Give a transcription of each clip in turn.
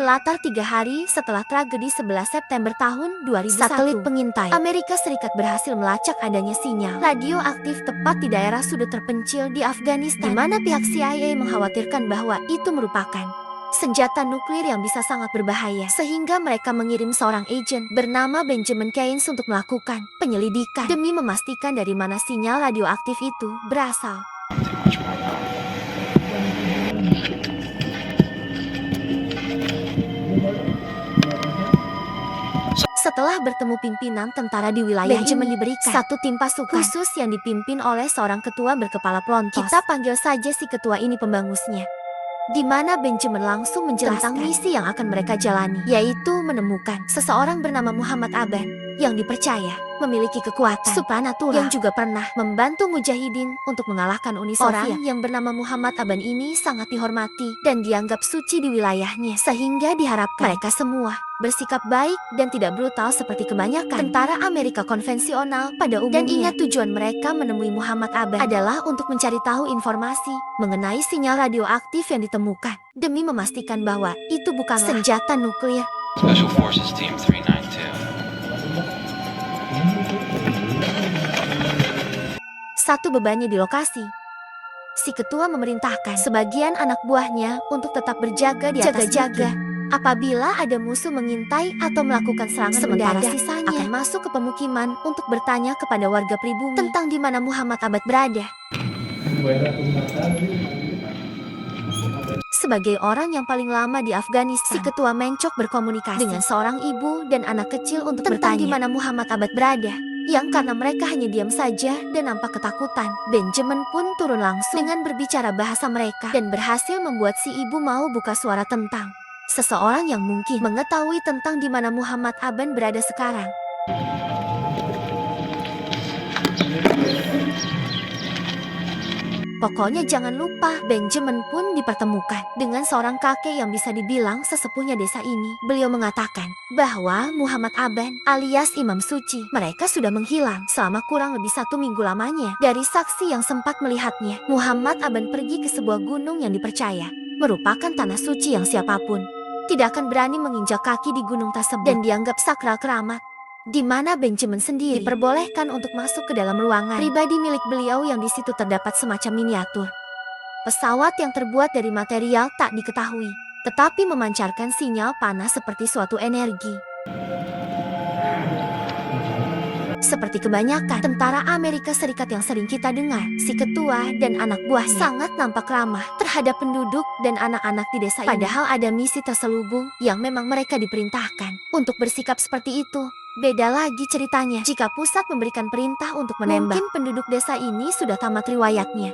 Berlatar 3 hari setelah tragedi 11 September tahun 2001, satelit pengintai Amerika Serikat berhasil melacak adanya sinyal radioaktif tepat di daerah sudut terpencil di Afghanistan, di mana pihak CIA mengkhawatirkan bahwa itu merupakan senjata nuklir yang bisa sangat berbahaya, sehingga mereka mengirim seorang agen bernama Benjamin Keynes untuk melakukan penyelidikan demi memastikan dari mana sinyal radioaktif itu berasal. Setelah bertemu pimpinan tentara di wilayah Benjamin ini, diberikan satu tim pasukan khusus yang dipimpin oleh seorang ketua berkepala pelontos. Kita panggil saja si ketua ini pembangusnya. Di mana Benjamin langsung menjelaskan tentang misi yang akan mereka jalani, yaitu menemukan seseorang bernama Muhammad Aban yang dipercaya memiliki kekuatan supranatural yang juga pernah membantu mujahidin untuk mengalahkan Uni Soviet. Orang yang bernama Muhammad Aban ini sangat dihormati dan dianggap suci di wilayahnya, sehingga diharapkan mereka semua bersikap baik dan tidak brutal seperti kebanyakan tentara Amerika konvensional pada umumnya. Dan ingat, tujuan mereka menemui Muhammad Aban adalah untuk mencari tahu informasi mengenai sinyal radioaktif yang ditemukan, demi memastikan bahwa itu bukanlah senjata nuklir. Special Forces Team 392. Satu bebannya di lokasi. Si ketua memerintahkan sebagian anak buahnya untuk tetap berjaga di atas jaga. Apabila ada musuh mengintai atau melakukan serangan, sementara sisanya akan masuk ke pemukiman untuk bertanya kepada warga pribumi tentang di mana Muhammad Abad berada. Sebagai orang yang paling lama di Afghanistan, si ketua mencok berkomunikasi dengan seorang ibu dan anak kecil untuk bertanya di mana Muhammad Abad berada. Yang karena mereka hanya diam saja dan nampak ketakutan, Benjamin pun turun langsung dengan berbicara bahasa mereka dan berhasil membuat si ibu mau buka suara tentang seseorang yang mungkin mengetahui tentang di mana Muhammad Aban berada sekarang. Pokoknya jangan lupa, Benjamin pun dipertemukan dengan seorang kakek yang bisa dibilang sesepuhnya desa ini. Beliau mengatakan bahwa Muhammad Aban alias Imam Suci mereka sudah menghilang selama kurang lebih 1 minggu lamanya. Dari saksi yang sempat melihatnya, Muhammad Aban pergi ke sebuah gunung yang dipercaya merupakan tanah suci yang siapapun tidak akan berani menginjak kaki di gunung tersebut dan dianggap sakral keramat. Di mana Benjamin sendiri diperbolehkan untuk masuk ke dalam ruangan pribadi milik beliau yang di situ terdapat semacam miniatur pesawat yang terbuat dari material tak diketahui, tetapi memancarkan sinyal panas seperti suatu energi. Seperti kebanyakan tentara Amerika Serikat yang sering kita dengar, si ketua dan anak buahnya sangat nampak ramah terhadap penduduk dan anak-anak di desa ini. Padahal ada misi terselubung yang memang mereka diperintahkan untuk bersikap seperti itu. Beda lagi ceritanya jika pusat memberikan perintah untuk menembak. Mungkin penduduk desa ini sudah tamat riwayatnya.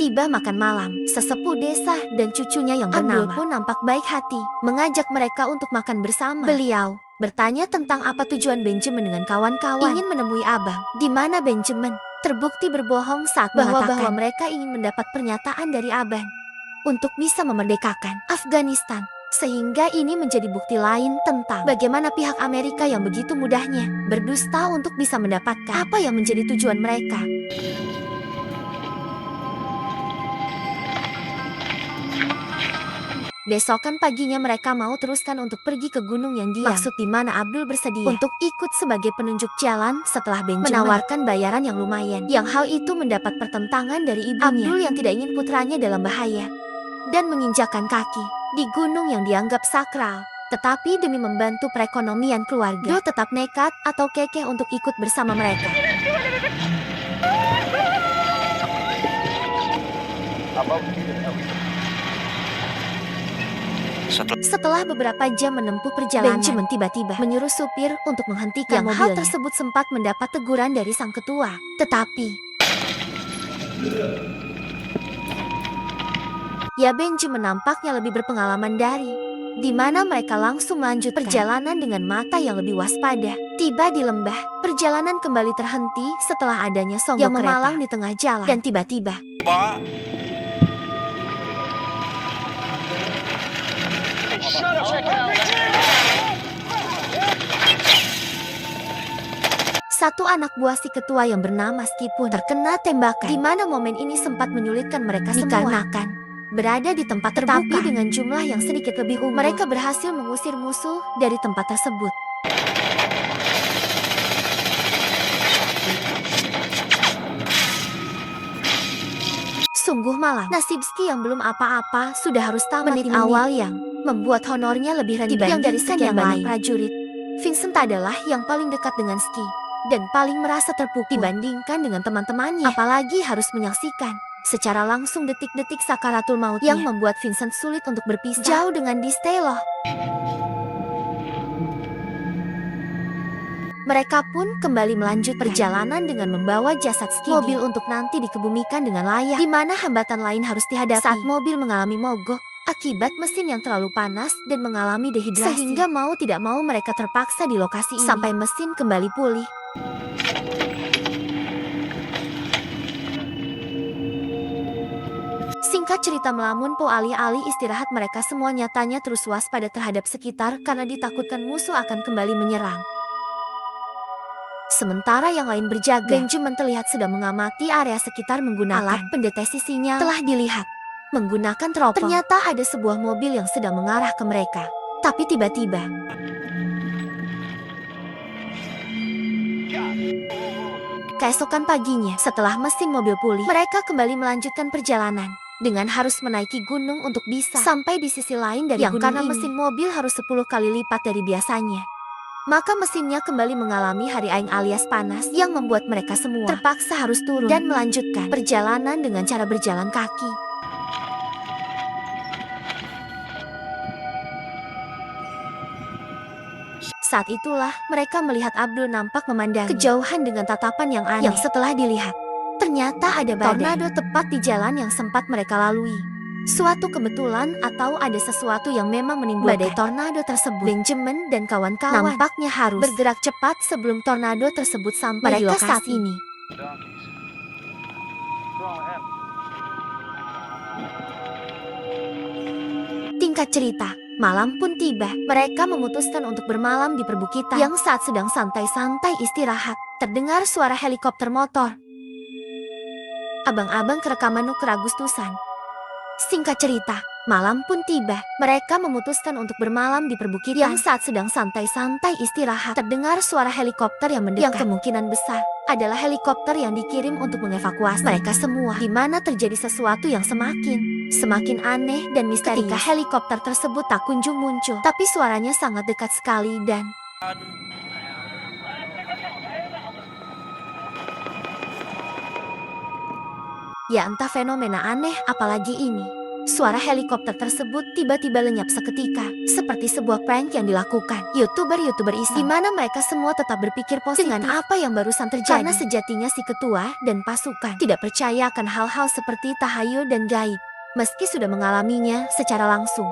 Tiba makan malam, sesepuh desa dan cucunya yang bernama Abdul pun nampak baik hati, mengajak mereka untuk makan bersama. Beliau bertanya tentang apa tujuan Benjamin dengan kawan-kawan ingin menemui abang. Di mana Benjamin terbukti berbohong saat mengatakan bahwa mereka ingin mendapat pernyataan dari abang untuk bisa memerdekakan Afghanistan. Sehingga ini menjadi bukti lain tentang bagaimana pihak Amerika yang begitu mudahnya berdusta untuk bisa mendapatkan apa yang menjadi tujuan mereka. Besokan paginya mereka mau teruskan untuk pergi ke gunung yang diam. Maksud di mana Abdul bersedia untuk ikut sebagai penunjuk jalan setelah Benjamin menawarkan bayaran yang lumayan. Yang hal itu mendapat pertentangan dari ibunya. Abdul yang tidak ingin putranya dalam bahaya dan menginjakan kaki di gunung yang dianggap sakral. Tetapi demi membantu perekonomian keluarga, Abdul tetap nekat atau kekeh untuk ikut bersama mereka. Setelah beberapa jam menempuh perjalanan, Benjamin tiba-tiba menyuruh supir untuk menghentikan mobilnya. Hal tersebut sempat mendapat teguran dari sang ketua. Tetapi ya, Benjamin nampaknya lebih berpengalaman di mana mereka langsung melanjutkan perjalanan dengan mata yang lebih waspada. Tiba di lembah, perjalanan kembali terhenti setelah adanya songgok yang memalang di tengah jalan. Dan tiba-tiba satu anak buah si ketua yang bernama Ski pun terkena tembakan, di mana momen ini sempat menyulitkan mereka semua. Dikarenakan berada di tempat terbuka, tapi dengan jumlah yang sedikit lebih unggul, mereka berhasil mengusir musuh dari tempat tersebut. Sungguh malang, nasib Ski yang belum apa-apa sudah harus tamat menit awal yang membuat honornya lebih rendah yang dari sekian banyak prajurit. Vincent adalah yang paling dekat dengan Ski dan paling merasa terpukul dibandingkan dengan teman-temannya, apalagi harus menyaksikan secara langsung detik-detik sakaratul mautnya yang membuat Vincent sulit untuk berpisah jauh dengan Distello. Mereka pun kembali melanjut perjalanan dengan membawa jasad Ski mobil untuk nanti dikebumikan dengan layak, di mana hambatan lain harus dihadapi saat mobil mengalami mogok akibat mesin yang terlalu panas dan mengalami dehidrasi, sehingga mau tidak mau mereka terpaksa di lokasi ini sampai mesin kembali pulih. Singkat cerita, melamun Po alih-alih istirahat, mereka semua nyatanya terus waspada terhadap sekitar karena ditakutkan musuh akan kembali menyerang. Sementara yang lain berjaga, Benjamin terlihat sedang mengamati area sekitar menggunakan alat pendeteksi sinyal. Telah dilihat menggunakan teropong, ternyata ada sebuah mobil yang sedang mengarah ke mereka. Tapi tiba-tiba keesokan paginya, setelah mesin mobil pulih, mereka kembali melanjutkan perjalanan dengan harus menaiki gunung untuk bisa sampai di sisi lain dari gunung karena mesin mobil harus 10 kali lipat dari biasanya. Maka mesinnya kembali mengalami hari aing alias panas yang membuat mereka semua terpaksa harus turun dan melanjutkan perjalanan dengan cara berjalan kaki. Saat itulah mereka melihat Abdul nampak memandang kejauhan dengan tatapan yang aneh, yang setelah dilihat ternyata ada badai tornado tepat di jalan yang sempat mereka lalui. Suatu kebetulan atau ada sesuatu yang memang menimbulkan badai tornado tersebut. Benjamin dan kawan-kawan nampaknya harus bergerak cepat sebelum tornado tersebut sampai di lokasi saat ini. Tingkat cerita, malam pun tiba. Mereka memutuskan untuk bermalam di perbukitan yang saat sedang santai-santai istirahat. Terdengar suara helikopter motor. Abang-abang kerekam Nuk Agustusan. Singkat cerita, malam pun tiba. Mereka memutuskan untuk bermalam di perbukitan yang saat sedang santai-santai istirahat. Terdengar suara helikopter yang mendekat. Yang kemungkinan besar adalah helikopter yang dikirim untuk mengevakuasi mereka semua. Di mana terjadi sesuatu yang semakin aneh dan misterius. Ketika helikopter tersebut tak kunjung muncul, tapi suaranya sangat dekat sekali dan ya entah fenomena aneh apalagi ini. Suara helikopter tersebut tiba-tiba lenyap seketika, seperti sebuah prank yang dilakukan YouTuber iseng, di mana mereka semua tetap berpikir positif dengan apa yang barusan terjadi. Karena sejatinya si ketua dan pasukan tidak percaya akan hal-hal seperti tahayul dan gaib, meski sudah mengalaminya secara langsung.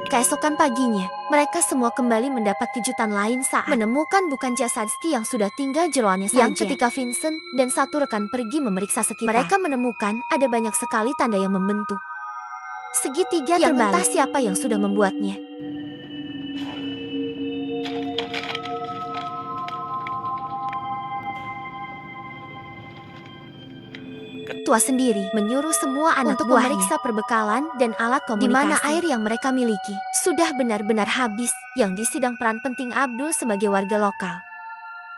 Keesokan paginya, mereka semua kembali mendapat kejutan lain saat menemukan bukan jasad Ski yang sudah tinggal jeroannya saja. Yang ketika Vincent dan satu rekan pergi memeriksa sekitar, mereka menemukan ada banyak sekali tanda yang membentuk segitiga yang terbalik. Entah siapa yang sudah membuatnya. Ketua sendiri menyuruh semua anak untuk memeriksa perbekalan dan alat komunikasi, di mana air yang mereka miliki sudah benar-benar habis. Yang disidang peran penting Abdul sebagai warga lokal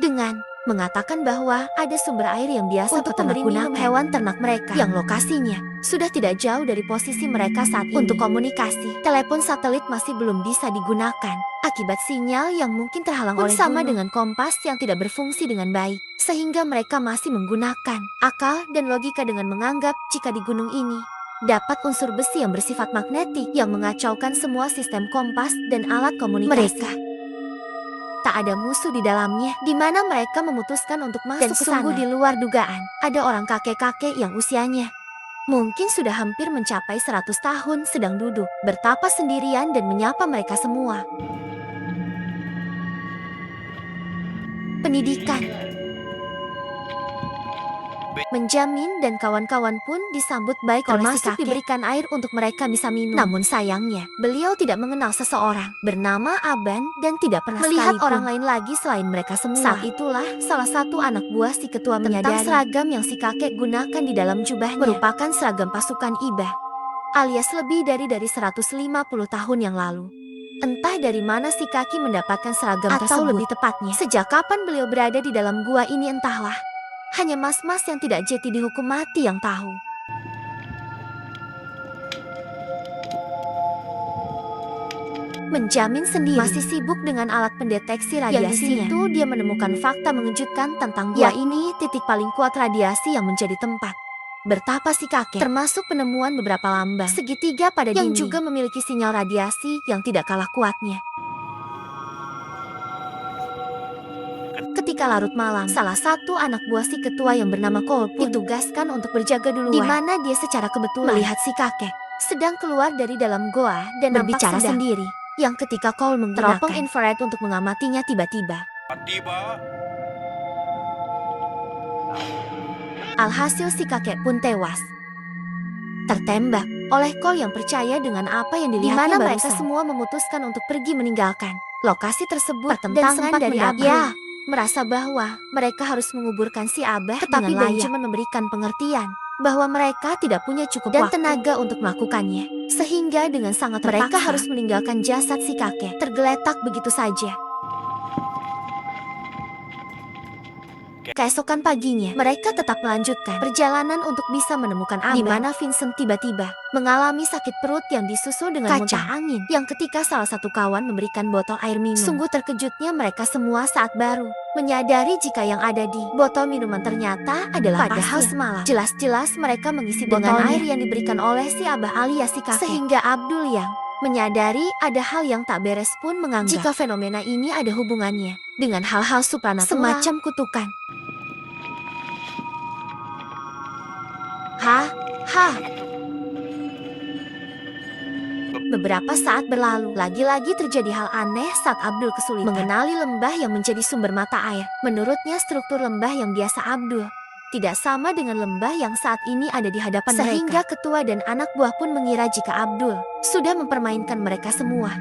dengan mengatakan bahwa ada sumber air yang biasa untuk memberi minum hewan ternak mereka yang lokasinya sudah tidak jauh dari posisi mereka saat ini. Untuk komunikasi, telepon satelit masih belum bisa digunakan akibat sinyal yang mungkin terhalang oleh sama dengan kompas yang tidak berfungsi dengan baik, sehingga mereka masih menggunakan akal dan logika dengan menganggap jika di gunung ini dapat unsur besi yang bersifat magnetik yang mengacaukan semua sistem kompas dan alat komunikasi. Mereka tak ada musuh di dalamnya, di mana mereka memutuskan untuk masuk ke sana. Sungguh di luar dugaan, ada orang kakek-kakek yang usianya mungkin sudah hampir mencapai 100 tahun sedang duduk, bertapa sendirian dan menyapa mereka semua. Pendidikan, Benjamin dan kawan-kawan pun disambut baik oleh si kakek. Diberikan air untuk mereka bisa minum. Namun sayangnya, beliau tidak mengenal seseorang bernama Aban dan tidak pernah melihat orang lain lagi selain mereka semua. Saat itulah salah satu anak buah si ketua menyadari seragam yang si kakek gunakan di dalam jubahnya merupakan seragam pasukan Iba, alias lebih dari 150 tahun yang lalu. Entah dari mana si kaki mendapatkan seragam tersebut. Atau lebih tepatnya, sejak kapan beliau berada di dalam gua ini entahlah. Hanya mas-mas yang tidak jeti dihukum mati yang tahu. Benjamin sendiri masih sibuk dengan alat pendeteksi radiasinya. Yang di situ dia menemukan fakta mengejutkan tentang gua ini titik paling kuat radiasi yang menjadi tempat bertapa si kakek, termasuk penemuan beberapa lambang segitiga pada dinding yang juga memiliki sinyal radiasi yang tidak kalah kuatnya. Ketika larut malam, salah satu anak buah si ketua yang bernama Cole pun ditugaskan untuk berjaga duluan, di mana dia secara kebetulan melihat si kakek sedang keluar dari dalam goa dan berbicara sendiri. Yang ketika Cole menggunakan teropong infrared untuk mengamatinya, tiba-tiba alhasil si kakek pun tewas tertembak oleh Cole yang percaya dengan apa yang dilihatnya. Di mana mereka semua memutuskan untuk pergi meninggalkan lokasi tersebut dan sempat dari Abah merasa bahwa mereka harus menguburkan si Abah, tetapi Benjamin memberikan pengertian bahwa mereka tidak punya cukup dan tenaga untuk melakukannya, sehingga dengan sangat terpaksa mereka harus meninggalkan jasad si kakek tergeletak begitu saja. Keesokan paginya, mereka tetap melanjutkan perjalanan untuk bisa menemukan Abah, di mana Vincent tiba-tiba mengalami sakit perut yang disusul dengan muntah angin. Yang ketika salah satu kawan memberikan botol air minum, sungguh terkejutnya mereka semua saat baru menyadari jika yang ada di botol minuman ternyata adalah padahal semalam jelas-jelas mereka mengisi botol air yang diberikan oleh si Abah alias si kakek. Sehingga Abdul yang menyadari ada hal yang tak beres pun menganggap jika fenomena ini ada hubungannya dengan hal-hal supranatural semacam kutukan. Beberapa saat berlalu, lagi-lagi terjadi hal aneh saat Abdul kesulitan mengenali lembah yang menjadi sumber mata air. Menurutnya struktur lembah yang biasa Abdul tidak sama dengan lembah yang saat ini ada di hadapan mereka. Sehingga ketua dan anak buah pun mengira jika Abdul sudah mempermainkan mereka semua.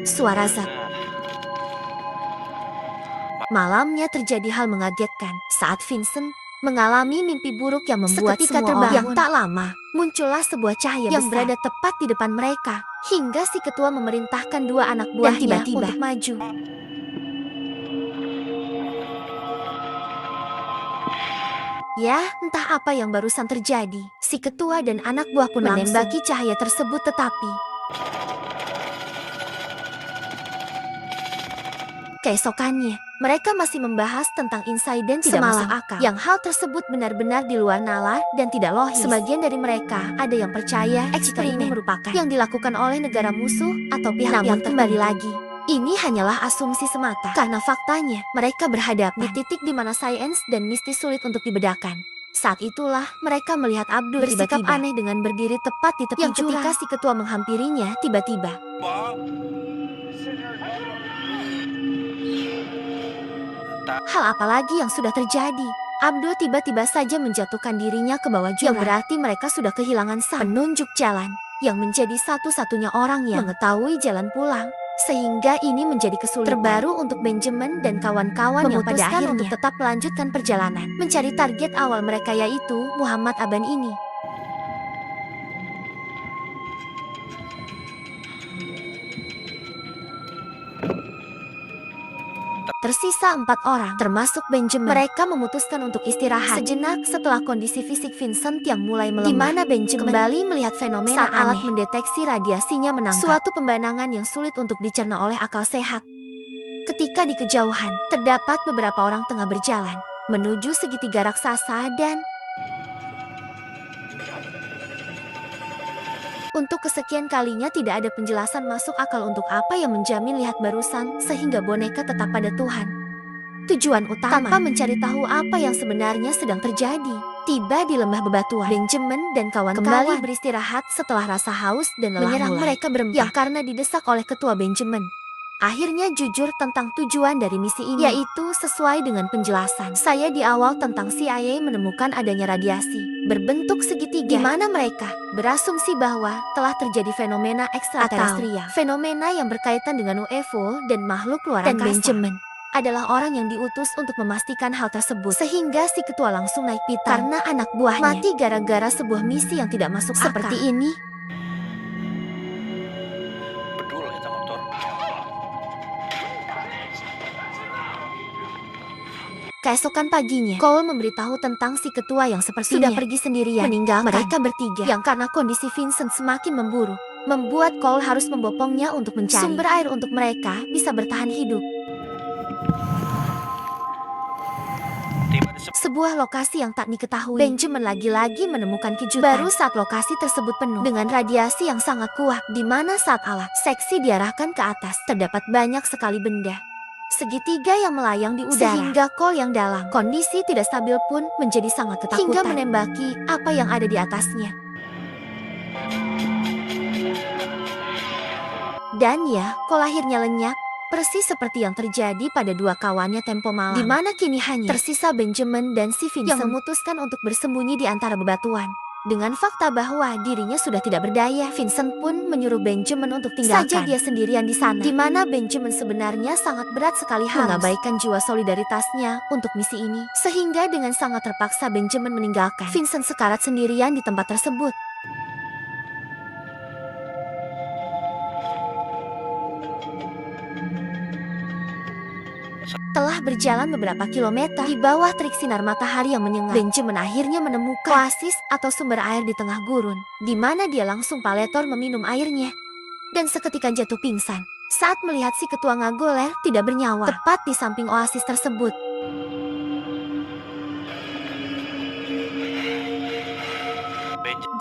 Suara zat. Malamnya terjadi hal mengagetkan saat Vincent mengalami mimpi buruk yang membuat seketika semua terbangun. Yang tak lama, muncullah sebuah cahaya yang berada tepat di depan mereka, hingga si ketua memerintahkan dua anak buahnya tiba-tiba untuk maju. Ya, entah apa yang barusan terjadi. Si ketua dan anak buah pun menembaki cahaya tersebut, tetapi keesokannya, mereka masih membahas tentang insiden tidak masuk akal. Yang hal tersebut benar-benar di luar nalar dan tidak logis. Sebagian dari mereka ada yang percaya jika ini merupakan yang dilakukan oleh negara musuh atau pihak yang kembali lagi. Ini hanyalah asumsi semata. Karena faktanya, mereka berhadapan di titik di mana sains dan mistis sulit untuk dibedakan. Saat itulah mereka melihat Abdul bersikap aneh dengan berdiri tepat di tepi jurang. Ketika si ketua menghampirinya, tiba-tiba hal apalagi yang sudah terjadi? Abdul tiba-tiba saja menjatuhkan dirinya ke bawah jurang. Yang berarti mereka sudah kehilangan sang penunjuk jalan yang menjadi satu-satunya orang yang mengetahui jalan pulang. Sehingga ini menjadi kesulitan terbaru untuk Benjamin dan kawan-kawan yang pada akhirnya untuk tetap melanjutkan perjalanan mencari target awal mereka, yaitu Muhammad Aban ini. Tersisa 4 orang, termasuk Benjamin. Mereka memutuskan untuk istirahat sejenak setelah kondisi fisik Vincent yang mulai melemah. Di mana Benjamin kembali melihat fenomena saat alat mendeteksi radiasinya menangkap suatu pembanangan yang sulit untuk dicerna oleh akal sehat. Ketika di kejauhan, terdapat beberapa orang tengah berjalan menuju segitiga raksasa dan untuk kesekian kalinya tidak ada penjelasan masuk akal untuk apa yang menjamin lihat barusan sehingga boneka tetap pada Tuhan. Tujuan utama tanpa mencari tahu apa yang sebenarnya sedang terjadi. Tiba di lembah bebatuan, Benjamin dan kawan-kawan kembali beristirahat setelah rasa haus dan lelah menyerang mereka berempat yang karena didesak oleh ketua Benjamin. Akhirnya jujur tentang tujuan dari misi ini, yaitu sesuai dengan penjelasan saya di awal tentang CIA menemukan adanya radiasi berbentuk segitiga di mana mereka berasumsi bahwa telah terjadi fenomena ekstraterestrial, fenomena yang berkaitan dengan UFO dan makhluk luar angkasa. Dan Benjamin adalah orang yang diutus untuk memastikan hal tersebut, sehingga si ketua langsung naik pitam karena anak buahnya mati gara-gara sebuah misi yang tidak masuk akal. Seperti ini. Keesokan paginya, Cole memberitahu tentang si ketua yang sepertinya sudah pergi sendirian, meninggalkan mereka bertiga yang karena kondisi Vincent semakin memburuk, membuat Cole harus membopongnya untuk mencari sumber air untuk mereka bisa bertahan hidup. Sebuah lokasi yang tak diketahui, Benjamin lagi-lagi menemukan kejutan. Baru saat lokasi tersebut penuh dengan radiasi yang sangat kuat, di mana saat alat seksi diarahkan ke atas, terdapat banyak sekali benda segitiga yang melayang di udara, sehingga Cole yang dalam kondisi tidak stabil pun menjadi sangat ketakutan hingga menembaki apa yang ada di atasnya. Dan ya, Cole akhirnya lenyap, persis seperti yang terjadi pada dua kawannya tempo malam, di mana kini hanya tersisa Benjamin dan si Vincent yang memutuskan untuk bersembunyi di antara bebatuan. Dengan fakta bahwa dirinya sudah tidak berdaya, Vincent pun menyuruh Benjamin untuk tinggalkan saja dia sendirian di sana. Di mana Benjamin sebenarnya sangat berat sekali harus mengabaikan jiwa solidaritasnya untuk misi ini. Sehingga dengan sangat terpaksa Benjamin meninggalkan Vincent sekarat sendirian di tempat tersebut. Setelah berjalan beberapa kilometer di bawah terik sinar matahari yang menyengat, Benjamin akhirnya menemukan oasis atau sumber air di tengah gurun, di mana dia langsung paletor meminum airnya. Dan seketika jatuh pingsan saat melihat si ketua Ngagoler tidak bernyawa tepat di samping oasis tersebut.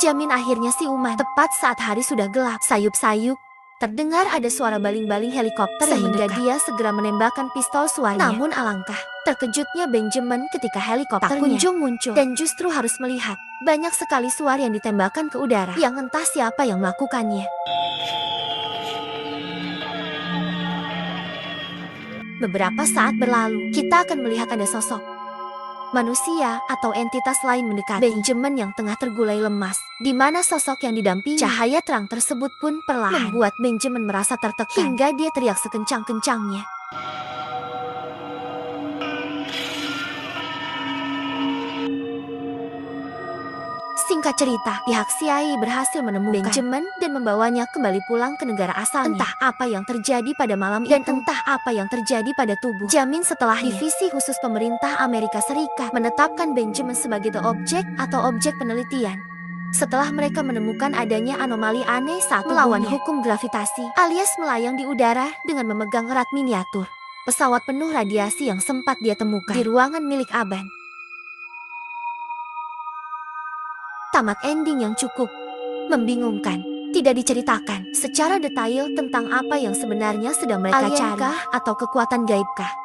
Jamin akhirnya si Uma tepat saat hari sudah gelap, sayup-sayup terdengar ada suara baling-baling helikopter sehingga dia segera menembakkan pistol suaranya. Namun alangkah terkejutnya Benjamin ketika helikopternya tak kunjung muncul dan justru harus melihat banyak sekali suara yang ditembakkan ke udara yang entah siapa yang melakukannya. Beberapa saat berlalu, kita akan melihat ada sosok manusia atau entitas lain mendekati Benjamin yang tengah tergulai lemas, di mana sosok yang didampingi cahaya terang tersebut pun perlahan membuat Benjamin merasa tertekan hingga dia teriak sekencang-kencangnya. Singkat cerita, pihak CIA berhasil menemukan Benjamin dan membawanya kembali pulang ke negara asalnya. Entah apa yang terjadi pada malam dan entah apa yang terjadi pada tubuh Jamin setelahnya. Divisi khusus pemerintah Amerika Serikat menetapkan Benjamin sebagai the object atau objek penelitian. Setelah mereka menemukan adanya anomali aneh saat melawan hukum gravitasi alias melayang di udara dengan memegang erat miniatur pesawat penuh radiasi yang sempat dia temukan di ruangan milik Aban. Tamat ending yang cukup membingungkan. Tidak diceritakan secara detail tentang apa yang sebenarnya sedang mereka cari, atau kekuatan gaibkah.